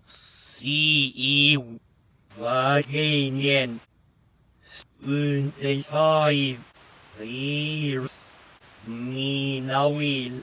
CE Wagenian Unify Rears Minawil.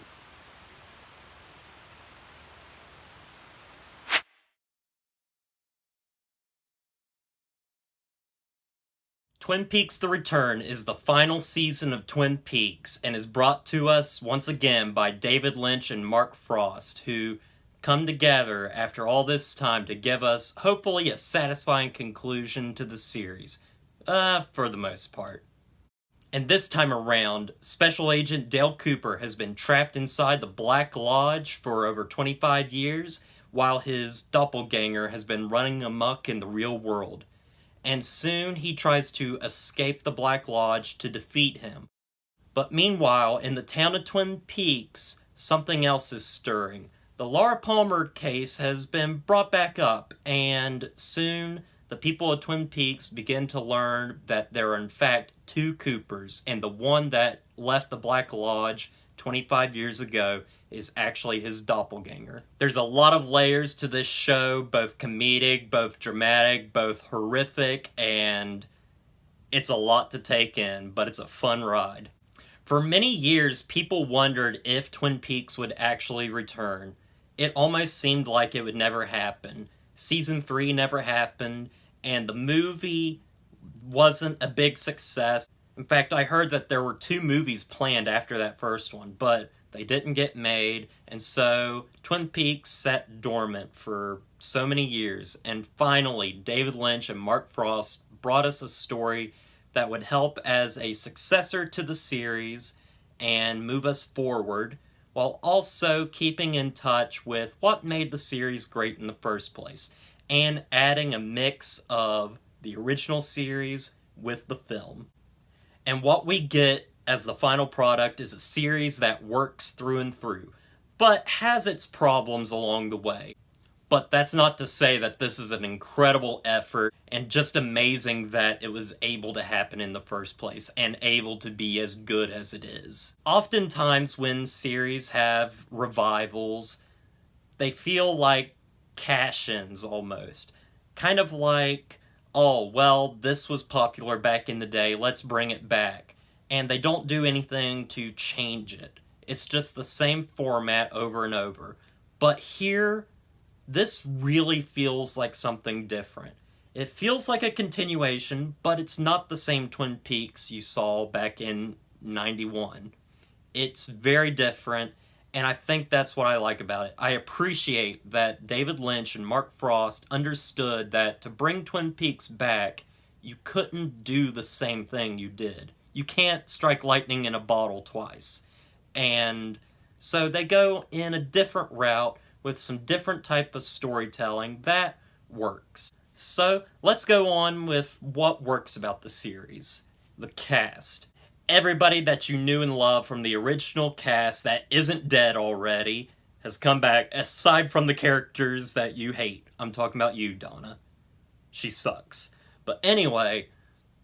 Twin Peaks The Return is the final season of Twin Peaks and is brought to us once again by David Lynch and Mark Frost, who come together after all this time to give us, hopefully, a satisfying conclusion to the series. For the most part. And this time around, Special Agent Dale Cooper has been trapped inside the Black Lodge for over 25 years, while his doppelganger has been running amok in the real world. And soon he tries to escape the Black Lodge to defeat him. But meanwhile, in the town of Twin Peaks, something else is stirring. The Laura Palmer case has been brought back up, and soon the people of Twin Peaks begin to learn that there are in fact two Coopers, and the one that left the Black Lodge 25 years ago is actually his doppelganger. There's a lot of layers to this show, both comedic, both dramatic, both horrific, and it's a lot to take in, but it's a fun ride. For many years, people wondered if Twin Peaks would actually return. It almost seemed like it would never happen. Season 3 never happened, and the movie wasn't a big success. In fact, I heard that there were 2 movies planned after that first one, but they didn't get made, and so Twin Peaks sat dormant for so many years, and finally, David Lynch and Mark Frost brought us a story that would help as a successor to the series and move us forward, while also keeping in touch with what made the series great in the first place, and adding a mix of the original series with the film. And what we get as the final product is a series that works through and through, but has its problems along the way. But that's not to say that this is an incredible effort, and just amazing that it was able to happen in the first place, and able to be as good as it is. Oftentimes when series have revivals, they feel like cash-ins almost. Kind of like, oh, well, this was popular back in the day, let's bring it back. And they don't do anything to change it. It's just the same format over and over. But here, this really feels like something different. It feels like a continuation, but it's not the same Twin Peaks you saw back in '91. It's very different, and I think that's what I like about it. I appreciate that David Lynch and Mark Frost understood that to bring Twin Peaks back, you couldn't do the same thing you did. You can't strike lightning in a bottle twice. And so they go in a different route with some different type of storytelling that works. So let's go on with what works about the series. The cast. Everybody that you knew and loved from the original cast that isn't dead already has come back, aside from the characters that you hate. I'm talking about you, Donna. She sucks. But anyway,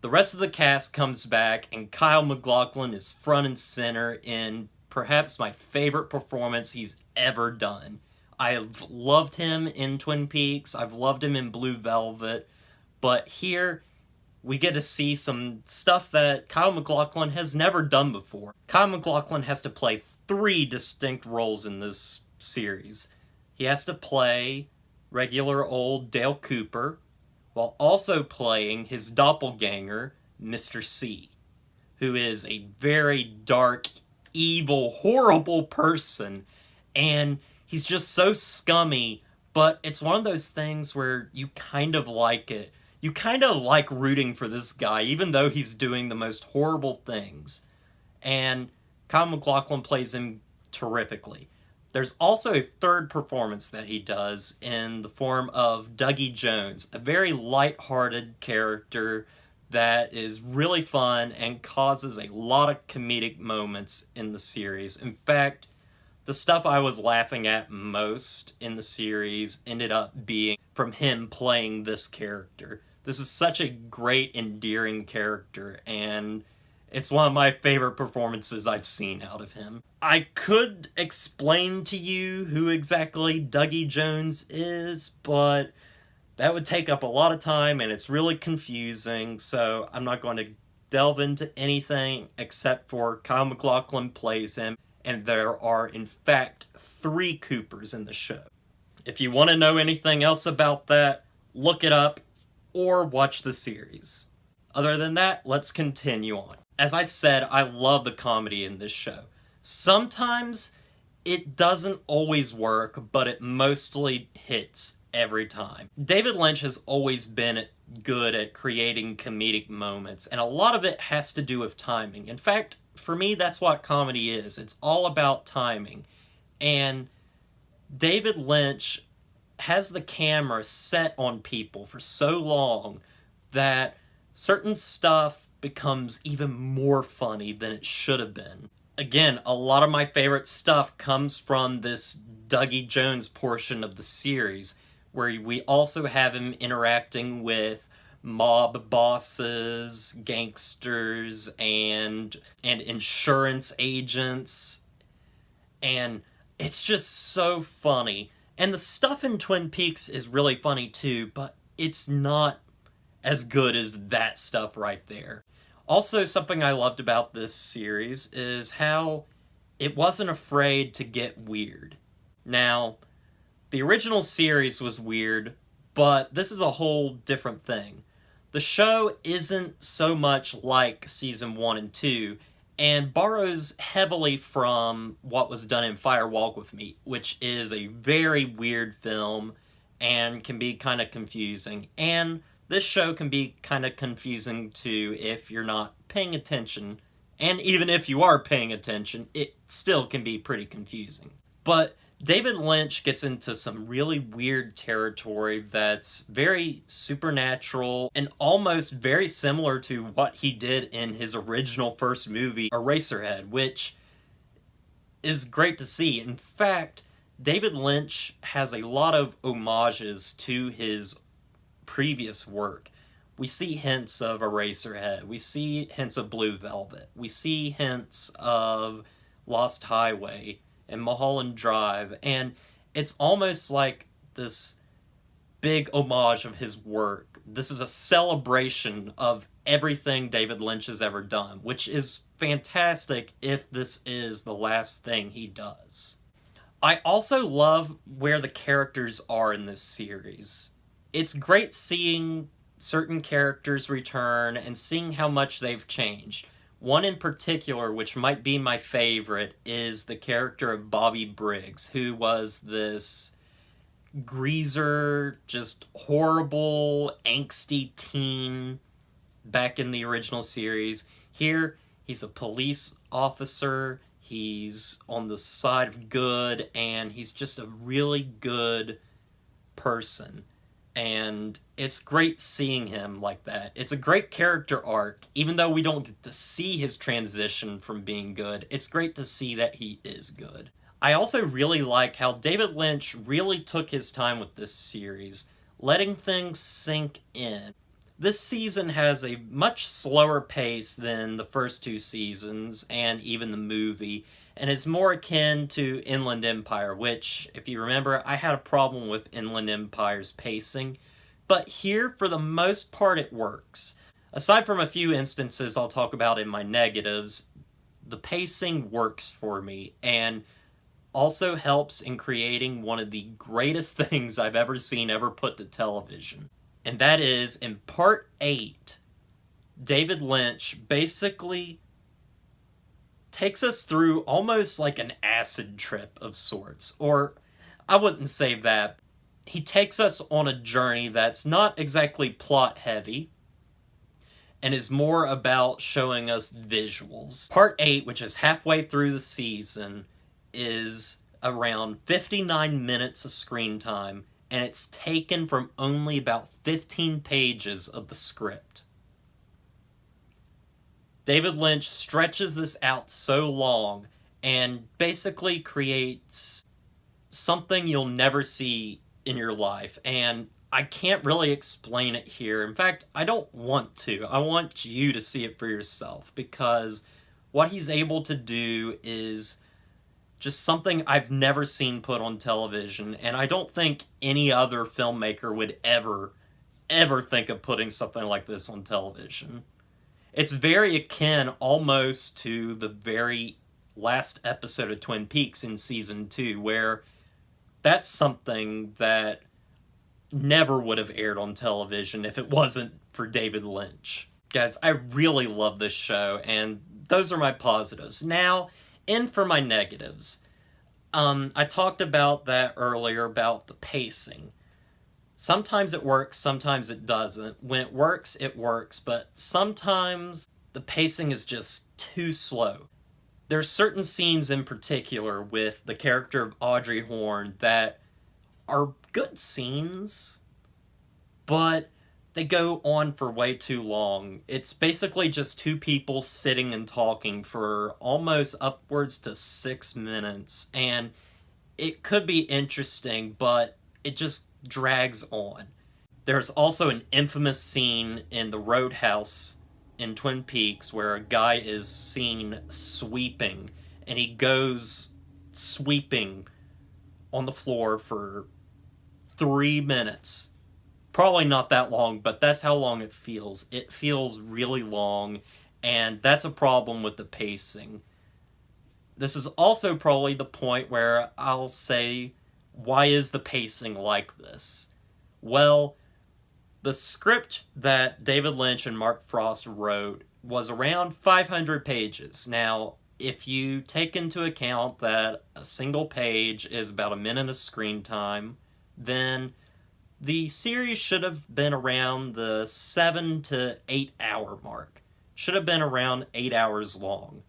the rest of the cast comes back, and Kyle MacLachlan is front and center in perhaps my favorite performance he's ever done. I've loved him in Twin Peaks, I've loved him in Blue Velvet, but here we get to see some stuff that Kyle MacLachlan has never done before. Kyle MacLachlan has to play 3 distinct roles in this series. He has to play regular old Dale Cooper, while also playing his doppelganger, Mr. C, who is a very dark, evil, horrible person, and he's just so scummy, but it's one of those things where you kind of like it. You kind of like rooting for this guy, even though he's doing the most horrible things. And Kyle MacLachlan plays him terrifically. There's also a third performance that he does in the form of Dougie Jones, a very light-hearted character that is really fun and causes a lot of comedic moments in the series. In fact, the stuff I was laughing at most in the series ended up being from him playing this character. This is such a great, endearing character, and It's one of my favorite performances I've seen out of him. I could explain to you who exactly Dougie Jones is, but that would take up a lot of time and it's really confusing, so I'm not going to delve into anything except for Kyle MacLachlan plays him, and there are in fact 3 Coopers in the show. If you want to know anything else about that, look it up or watch the series. Other than that, let's continue on. As I said, I love the comedy in this show. Sometimes it doesn't always work, but it mostly hits every time. David Lynch has always been good at creating comedic moments, and a lot of it has to do with timing. In fact, for me, that's what comedy is. It's all about timing. And David Lynch has the camera set on people for so long that certain stuff becomes even more funny than it should have been. Again, a lot of my favorite stuff comes from this Dougie Jones portion of the series, where we also have him interacting with mob bosses, gangsters, and insurance agents, and it's just so funny. And the stuff in Twin Peaks is really funny too, but it's not as good as that stuff right there. Also, something I loved about this series is how it wasn't afraid to get weird. Now, the original series was weird, but this is a whole different thing. The show isn't so much like season 1 and 2, and borrows heavily from what was done in Fire Walk with Me, which is a very weird film and can be kind of confusing. And this show can be kind of confusing too if you're not paying attention. And even if you are paying attention, it still can be pretty confusing. But David Lynch gets into some really weird territory that's very supernatural and almost very similar to what he did in his original first movie, Eraserhead, which is great to see. In fact, David Lynch has a lot of homages to his previous work. We see hints of Eraserhead, we see hints of Blue Velvet, we see hints of Lost Highway and Mulholland Drive, and it's almost like this big homage of his work. This is a celebration of everything David Lynch has ever done, which is fantastic if this is the last thing he does. I also love where the characters are in this series. It's great seeing certain characters return and seeing how much they've changed. One in particular, which might be my favorite, is the character of Bobby Briggs, who was this greaser, just horrible, angsty teen back in the original series. Here, he's a police officer, he's on the side of good, and he's just a really good person. And it's great seeing him like that. It's a great character arc, even though we don't get to see his transition from being good. It's great to see that he is good. I also really like how David Lynch really took his time with this series, letting things sink in. This season has a much slower pace than the first 2 seasons, and even the movie, and is more akin to Inland Empire, which, if you remember, I had a problem with Inland Empire's pacing, but here, for the most part, it works. Aside from a few instances I'll talk about in my negatives, the pacing works for me, and also helps in creating one of the greatest things I've ever seen ever put to television. And that is, in Part 8, David Lynch basically takes us through almost like an acid trip of sorts. Or, I wouldn't say that. He takes us on a journey that's not exactly plot heavy, and is more about showing us visuals. Part 8, which is halfway through the season, is around 59 minutes of screen time, and it's taken from only about 15 pages of the script. David Lynch stretches this out so long and basically creates something you'll never see in your life. And I can't really explain it here. In fact, I don't want to. I want you to see it for yourself, because what he's able to do is just something I've never seen put on television, and I don't think any other filmmaker would ever think of putting something like this on television. It's very akin almost to the very last episode of Twin Peaks in season 2, where that's something that never would have aired on television if it wasn't for David Lynch. Guys, I really love this show, and those are my positives. Now, in for my negatives. I talked about that earlier, about the pacing. Sometimes it works, sometimes it doesn't. When it works, but sometimes the pacing is just too slow. There's certain scenes in particular with the character of Audrey Horne that are good scenes, but they go on for way too long. It's basically just two people sitting and talking for almost upwards to 6 minutes, and it could be interesting, but it just drags on. There's also an infamous scene in the Roadhouse in Twin Peaks where a guy is seen sweeping, and he goes sweeping on the floor for 3 minutes. Probably not that long, but that's how long it feels. It feels really long, and that's a problem with the pacing. This is also probably the point where I'll say, why is the pacing like this? Well, the script that David Lynch and Mark Frost wrote was around 500 pages. Now, if you take into account that a single page is about a minute of screen time, then the series should have been around the 7 to 8 hour mark. Should have been around 8 hours long,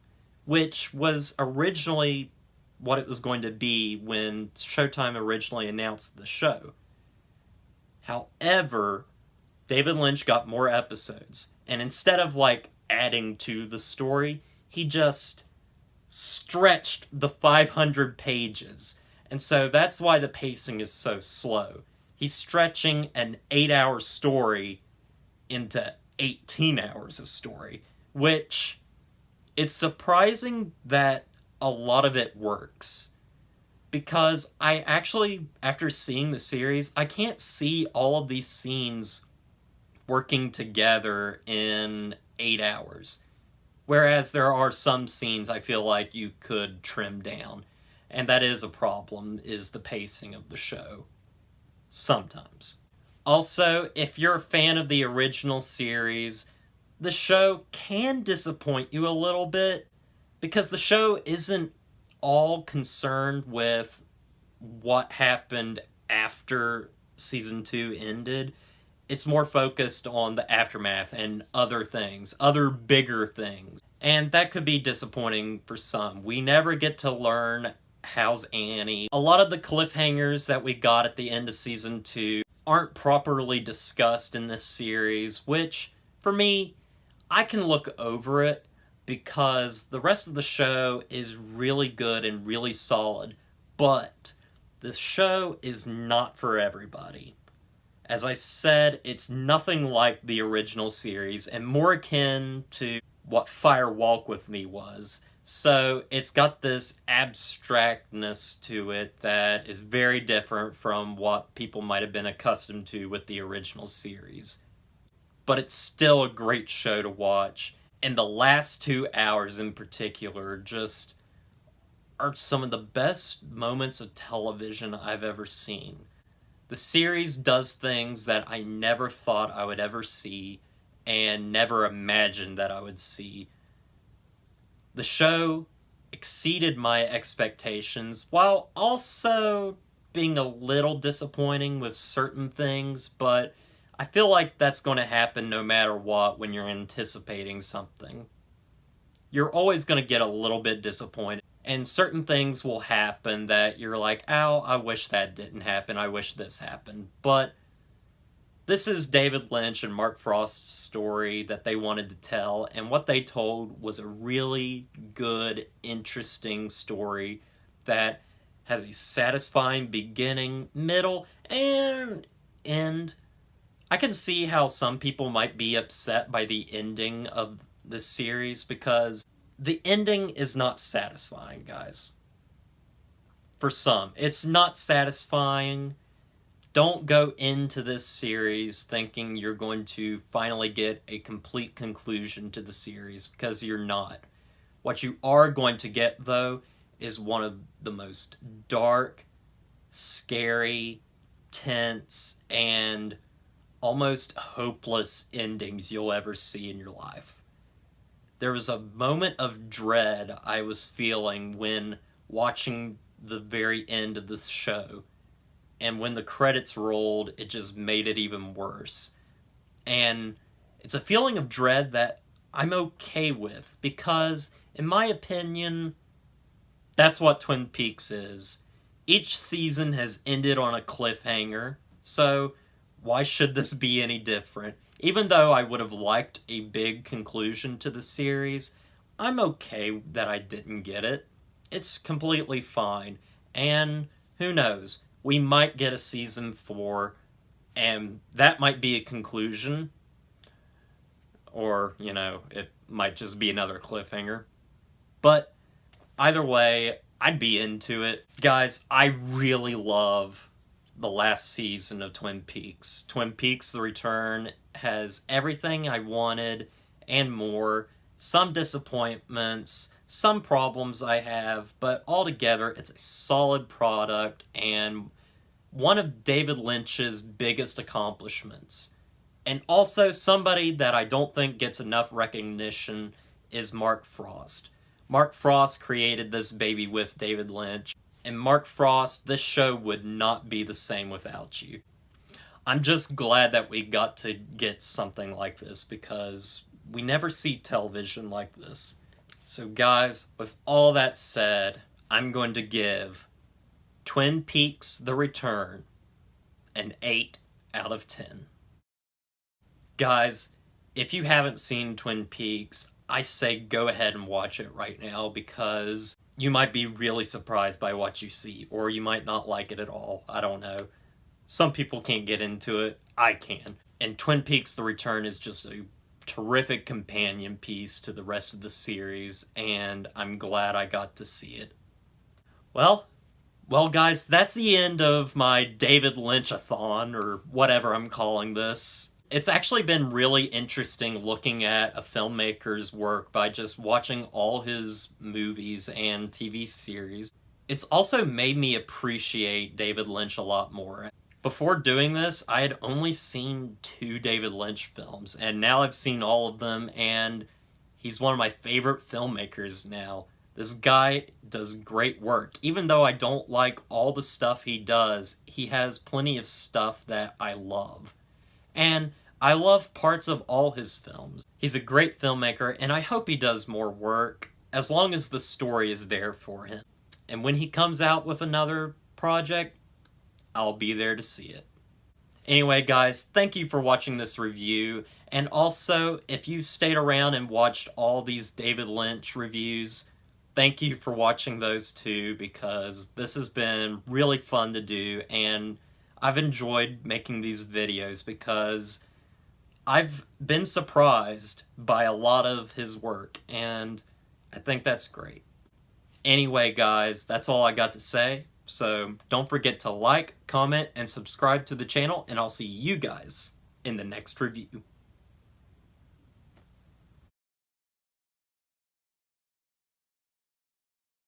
which was originally what it was going to be when Showtime originally announced the show. However, David Lynch got more episodes, and instead of adding to the story, he just stretched the 500 pages. And so that's why the pacing is so slow. He's stretching an 8-hour story into 18 hours of story, which it's surprising that a lot of it works. Because I actually, after seeing the series, I can't see all of these scenes working together in 8 hours. Whereas there are some scenes I feel like you could trim down. And that is a problem, is the pacing of the show. Sometimes. Also, if you're a fan of the original series, the show can disappoint you a little bit, because the show isn't all concerned with what happened after season 2 ended. It's more focused on the aftermath and other things, other bigger things. And that could be disappointing for some. We never get to learn how's Annie. A lot of the cliffhangers that we got at the end of season 2 aren't properly discussed in this series, which, for me, I can look over it, because the rest of the show is really good and really solid, but the show is not for everybody. As I said, it's nothing like the original series, and more akin to what Fire Walk With Me was. So it's got this abstractness to it that is very different from what people might have been accustomed to with the original series. But it's still a great show to watch. And the last 2 hours in particular just are some of the best moments of television I've ever seen. The series does things that I never thought I would ever see and never imagined that I would see. The show exceeded my expectations while also being a little disappointing with certain things, but I feel like that's going to happen no matter what when you're anticipating something. You're always going to get a little bit disappointed, and certain things will happen that you're like, ow, I wish that didn't happen, I wish this happened. But this is David Lynch and Mark Frost's story that they wanted to tell, and what they told was a really good, interesting story that has a satisfying beginning, middle, and end, I can see how some people might be upset by the ending of this series because the ending is not satisfying, guys. For some, it's not satisfying. Don't go into this series thinking you're going to finally get a complete conclusion to the series, because you're not. What you are going to get, though, is one of the most dark, scary, tense, and almost hopeless endings you'll ever see in your life. There was a moment of dread I was feeling when watching the very end of this show. And when the credits rolled, it just made it even worse. And it's a feeling of dread that I'm okay with, because, in my opinion, that's what Twin Peaks is. Each season has ended on a cliffhanger, so why should this be any different? Even though I would have liked a big conclusion to the series, I'm okay that I didn't get it. It's completely fine. And who knows? We might get a season 4, and that might be a conclusion. Or, it might just be another cliffhanger. But either way, I'd be into it. Guys, I really love the last season of Twin Peaks. Twin Peaks: The Return has everything I wanted and more. Some disappointments, some problems I have, but altogether it's a solid product and one of David Lynch's biggest accomplishments. And also somebody that I don't think gets enough recognition is Mark Frost. Mark Frost created this baby with David Lynch, and Mark Frost, this show would not be the same without you. I'm just glad that we got to get something like this, because we never see television like this. So guys, with all that said, I'm going to give Twin Peaks: The Return an 8 out of 10. Guys, if you haven't seen Twin Peaks, I say go ahead and watch it right now, because you might be really surprised by what you see, or you might not like it at all. I don't know. Some people can't get into it. I can. And Twin Peaks: The Return is just a terrific companion piece to the rest of the series, and I'm glad I got to see it. Well guys, that's the end of my David Lynch-a-thon, or whatever I'm calling this. It's actually been really interesting looking at a filmmaker's work by just watching all his movies and TV series. It's also made me appreciate David Lynch a lot more. Before doing this, I had only seen 2 David Lynch films, and now I've seen all of them, and he's one of my favorite filmmakers now. This guy does great work. Even though I don't like all the stuff he does, he has plenty of stuff that I love. And I love parts of all his films. He's a great filmmaker, and I hope he does more work, as long as the story is there for him. And when he comes out with another project, I'll be there to see it. Anyway, guys, thank you for watching this review. And also, if you stayed around and watched all these David Lynch reviews, thank you for watching those too, because this has been really fun to do, and I've enjoyed making these videos because I've been surprised by a lot of his work, and I think that's great. Anyway, guys, that's all I got to say. So don't forget to like, comment, and subscribe to the channel, and I'll see you guys in the next review.